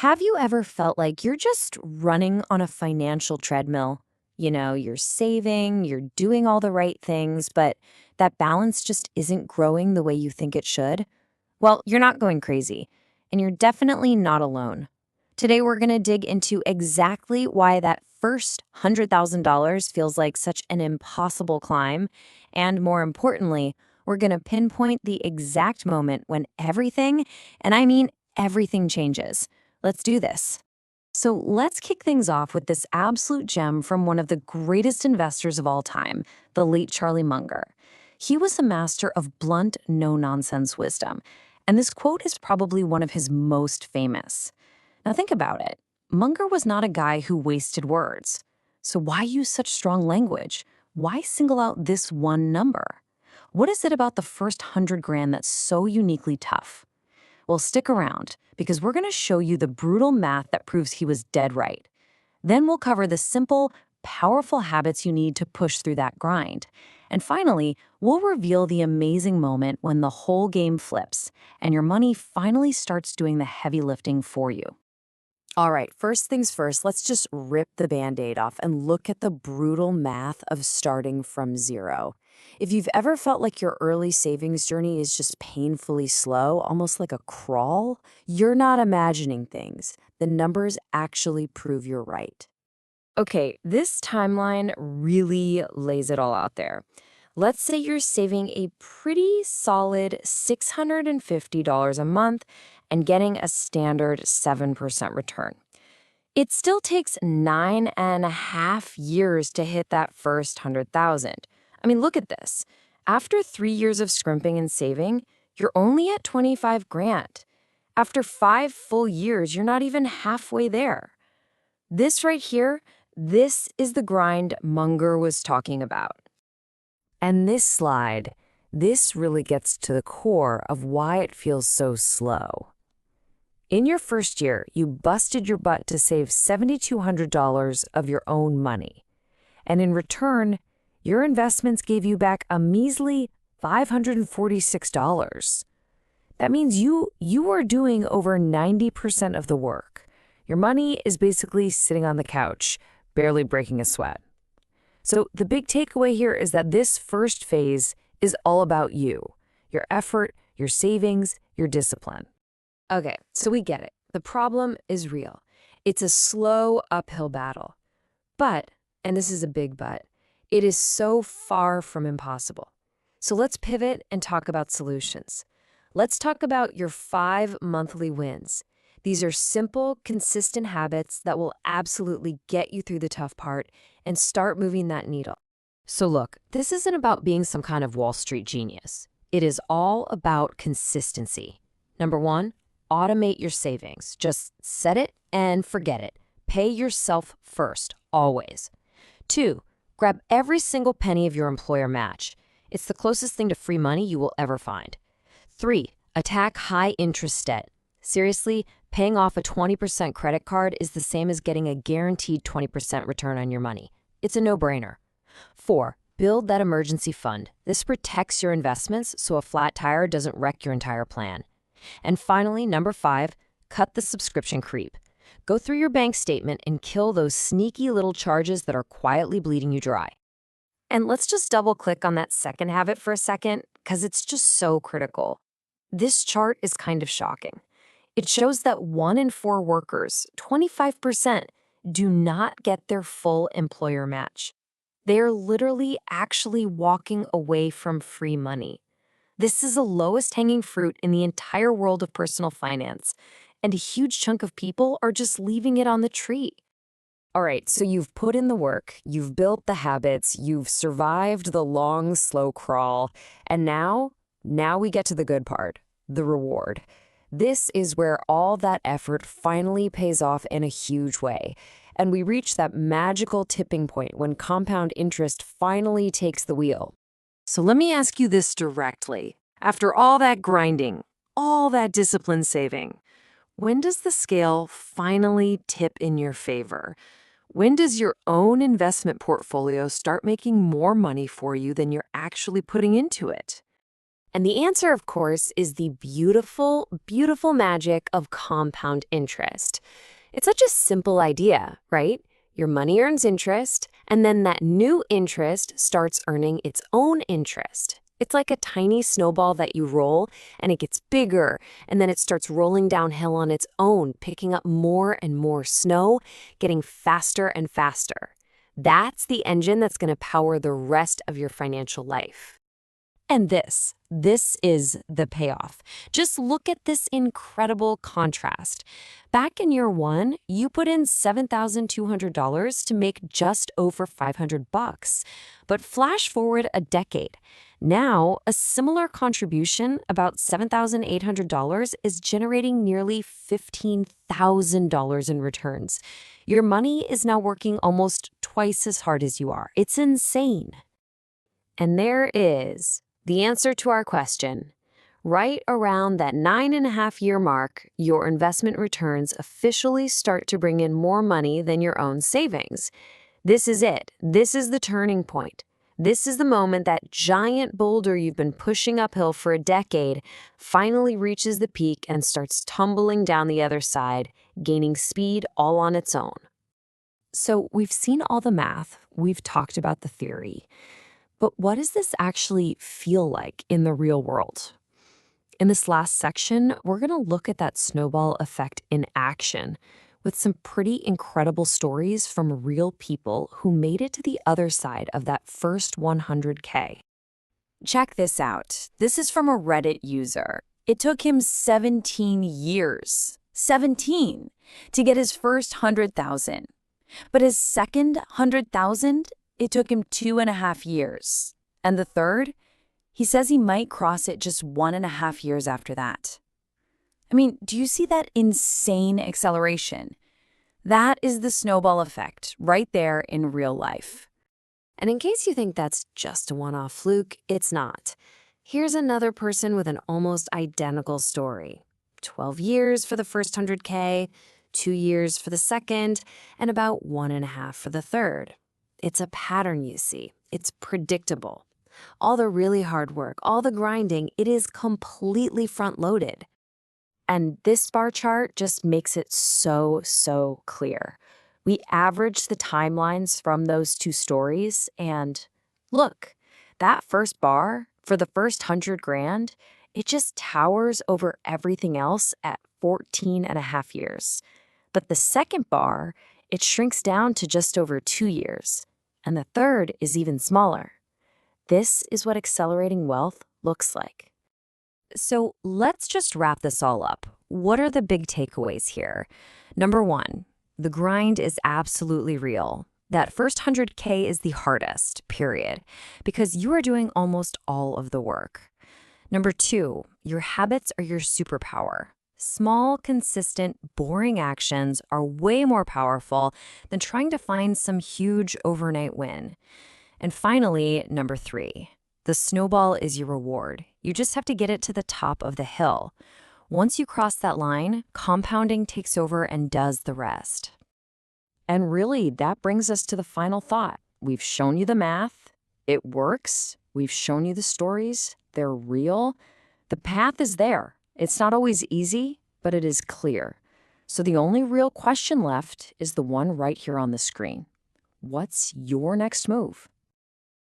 Have you ever felt like you're just running on a financial treadmill? You're saving, you're doing all the right things, but that balance just isn't growing the way you think it should? Well, you're not going crazy, and you're definitely not alone. Today, we're going to dig into exactly why that first $100,000 feels like such an impossible climb, and more importantly, we're going to pinpoint the exact moment when everything, and I mean everything, changes. Let's do this. So let's kick things off with this absolute gem from one of the greatest investors of all time, the late Charlie Munger. He was a master of blunt, no-nonsense wisdom, and this quote is probably one of his most famous. Now think about it. Munger was not a guy who wasted words. So why use such strong language? Why single out this one number? What is it about the first 100 grand that's so uniquely tough? Well, stick around, because we're going to show you the brutal math that proves he was dead right. Then we'll cover the simple, powerful habits you need to push through that grind. And finally, we'll reveal the amazing moment when the whole game flips and your money finally starts doing the heavy lifting for you. All right, first things first, let's just rip the Band-Aid off and look at the brutal math of starting from zero. If you've ever felt like your early savings journey is just painfully slow, almost like a crawl, you're not imagining things. The numbers actually prove you're right. Okay, this timeline really lays it all out there. Let's say you're saving a pretty solid $650 a month and getting a standard 7% return. It still takes 9.5 years to hit that first 100,000. I mean, look at this. After 3 years of scrimping and saving, you're only at 25 grand. After 5 full years, you're not even halfway there. This right here, this is the grind Munger was talking about. And this slide, this really gets to the core of why it feels so slow. In your first year, you busted your butt to save $7,200 of your own money. And in return, your investments gave you back a measly $546. That means you are doing over 90% of the work. Your money is basically sitting on the couch, barely breaking a sweat. So the big takeaway here is that this first phase is all about you, your effort, your savings, your discipline. Okay, so we get it. The problem is real. It's a slow uphill battle. But, and this is a big but, it is so far from impossible. So let's pivot and talk about solutions. Let's talk about your 5 monthly wins. These are simple, consistent habits that will absolutely get you through the tough part and start moving that needle. So look, this isn't about being some kind of Wall Street genius. It is all about consistency. Number 1, automate your savings. Just set it and forget it. Pay yourself first, always. 2, grab every single penny of your employer match. It's the closest thing to free money you will ever find. 3, attack high-interest debt. Seriously, paying off a 20% credit card is the same as getting a guaranteed 20% return on your money. It's a no-brainer. 4, build that emergency fund. This protects your investments so a flat tire doesn't wreck your entire plan. And finally, number 5, cut the subscription creep. Go through your bank statement and kill those sneaky little charges that are quietly bleeding you dry. And let's just double-click on that second habit for a second, because it's just so critical. This chart is kind of shocking. It shows that 1 in 4 workers, 25%, do not get their full employer match. They are literally actually walking away from free money. This is the lowest hanging fruit in the entire world of personal finance, and a huge chunk of people are just leaving it on the tree. All right, so you've put in the work, you've built the habits, you've survived the long, slow crawl, and now we get to the good part, the reward. This is where all that effort finally pays off in a huge way, and we reach that magical tipping point when compound interest finally takes the wheel. So let me ask you this directly. After all that grinding, all that discipline saving, when does the scale finally tip in your favor? When does your own investment portfolio start making more money for you than you're actually putting into it? And the answer, of course, is the beautiful, beautiful magic of compound interest. It's such a simple idea, right? Your money earns interest, and then that new interest starts earning its own interest. It's like a tiny snowball that you roll, and it gets bigger, and then it starts rolling downhill on its own, picking up more and more snow, getting faster and faster. That's the engine that's going to power the rest of your financial life. And this is the payoff. Just look at this incredible contrast. Back in year one, you put in $7,200 to make just over $500. But flash forward a decade. Now, a similar contribution, about $7,800, is generating nearly $15,000 in returns. Your money is now working almost twice as hard as you are. It's insane. And there is the answer to our question. Right around that 9.5-year mark, your investment returns officially start to bring in more money than your own savings. This is it. This is the turning point. This is the moment that giant boulder you've been pushing uphill for a decade finally reaches the peak and starts tumbling down the other side, gaining speed all on its own. So we've seen all the math. We've talked about the theory. But what does this actually feel like in the real world? In this last section, we're going to look at that snowball effect in action with some pretty incredible stories from real people who made it to the other side of that first 100K. Check this out. This is from a Reddit user. It took him 17 years, 17, to get his first 100,000. But his second 100,000, it took him 2.5 years. And the third, he says he might cross it just 1.5 years after that. I mean, do you see that insane acceleration? That is the snowball effect right there in real life. And in case you think that's just a one-off fluke, it's not. Here's another person with an almost identical story. 12 years for the first 100K, 2 years for the second, and about 1.5 for the third. It's a pattern, you see. It's predictable. All the really hard work, all the grinding, it is completely front-loaded. And this bar chart just makes it so clear. We average the timelines from those two stories, and look, that first bar for the first 100 grand, it just towers over everything else at 14.5 years. But the second bar, it shrinks down to just over 2 years. And the third is even smaller. This is what accelerating wealth looks like. So let's just wrap this all up. What are the big takeaways here? Number one, the grind is absolutely real. That first 100K is the hardest, period, because you are doing almost all of the work. Number two, your habits are your superpower. Small, consistent, boring actions are way more powerful than trying to find some huge overnight win. And finally, number three, the snowball is your reward. You just have to get it to the top of the hill. Once you cross that line, compounding takes over and does the rest. And really, that brings us to the final thought. We've shown you the math. It works. We've shown you the stories. They're real. The path is there. It's not always easy, but it is clear. So the only real question left is the one right here on the screen. What's your next move?